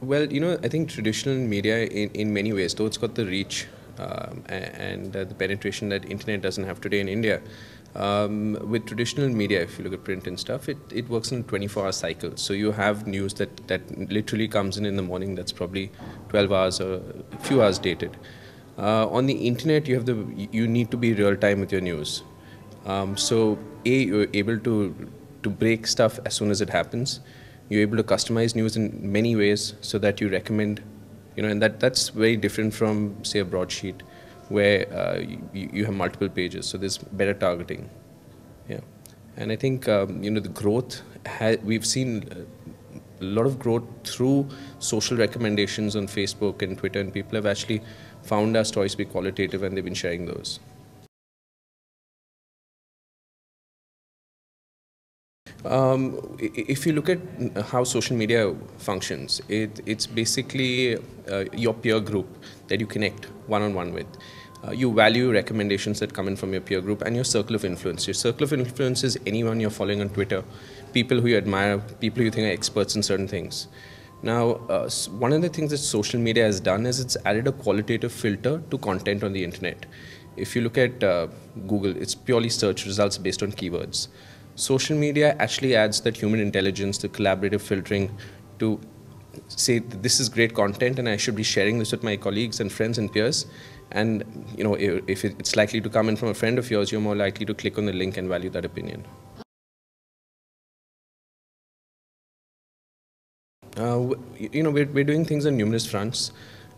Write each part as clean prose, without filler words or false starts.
Well, I think traditional media in many ways, though it's got the reach and the penetration that internet doesn't have today in India, with traditional media, if you look at print and stuff, it works in a 24-hour cycle. So you have news that literally comes in the morning that's probably 12 hours or a few hours dated. On the internet, you need to be real time with your news. So you're able to break stuff as soon as it happens. You're able to customize news in many ways so that you recommend, and that's very different from, say, a broadsheet where you have multiple pages. So there's better targeting. Yeah. And I think, the growth, we've seen a lot of growth through social recommendations on Facebook and Twitter, and people have actually found our stories to be qualitative and they've been sharing those. If you look at how social media functions, it's basically your peer group that you connect one-on-one with. You value recommendations that come in from your peer group and your circle of influence. Your circle of influence is anyone you're following on Twitter, people who you admire, people you think are experts in certain things. Now, one of the things that social media has done is it's added a qualitative filter to content on the internet. If you look at Google, it's purely search results based on keywords. Social media actually adds that human intelligence, the collaborative filtering to say this is great content and I should be sharing this with my colleagues and friends and peers. And if it's likely to come in from a friend of yours, you're more likely to click on the link and value that opinion. We're doing things on numerous fronts.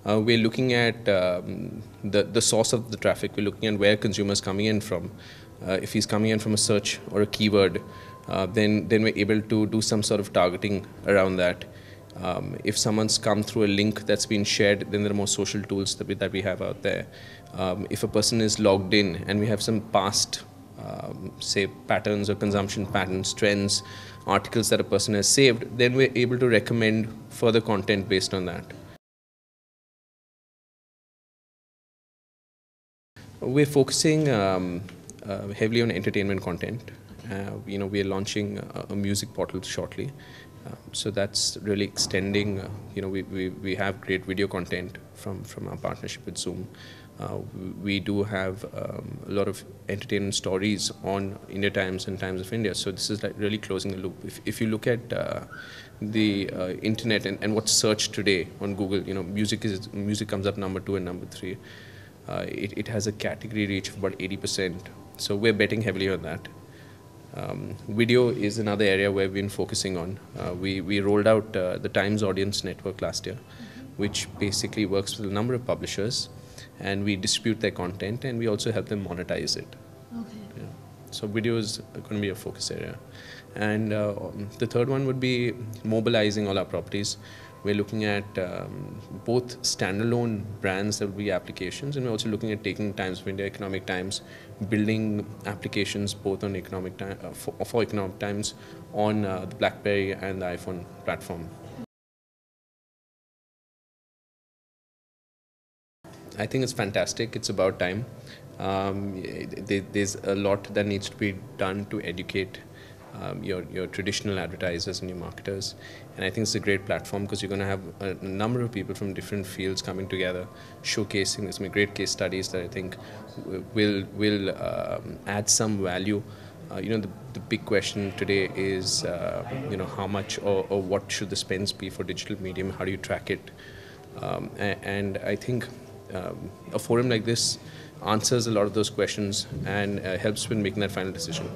We're looking at the source of the traffic. We're looking at where consumers coming in from. If he's coming in from a search or a keyword, then we're able to do some sort of targeting around that. If someone's come through a link that's been shared, then there are more social tools that we have out there. If a person is logged in and we have some past, say, patterns or consumption patterns, trends, articles that a person has saved, then we're able to recommend further content based on that. We're focusing heavily on entertainment content. We are launching a music portal shortly. So that's really extending, we have great video content from our partnership with Zoom. We do have a lot of entertainment stories on Indiatimes and Times of India. So this is like really closing the loop. If you look at the internet and what's searched today on Google, music comes up number 2 and number 3. It has a category reach of about 80%. So we're betting heavily on that. Video is another area where we've been focusing on. We rolled out the Times Audience Network last year, which basically works with a number of publishers, and we distribute their content and we also help them monetize it. Okay. Yeah. So video is going to be a focus area. And the third one would be mobilizing all our properties. We're looking at both standalone brands that will be applications, and we're also looking at taking Times of India, Economic Times, building applications both on Economic Times for Economic Times on the BlackBerry and the iPhone platform. I think it's fantastic. It's about time. There's a lot that needs to be done to educate your traditional advertisers and your marketers, and I think it's a great platform because you're going to have a number of people from different fields coming together, showcasing. There's some great case studies that I think will add some value. The big question today is how much or what should the spends be for digital medium? How do you track it? And I think a forum like this answers a lot of those questions and helps with making that final decision.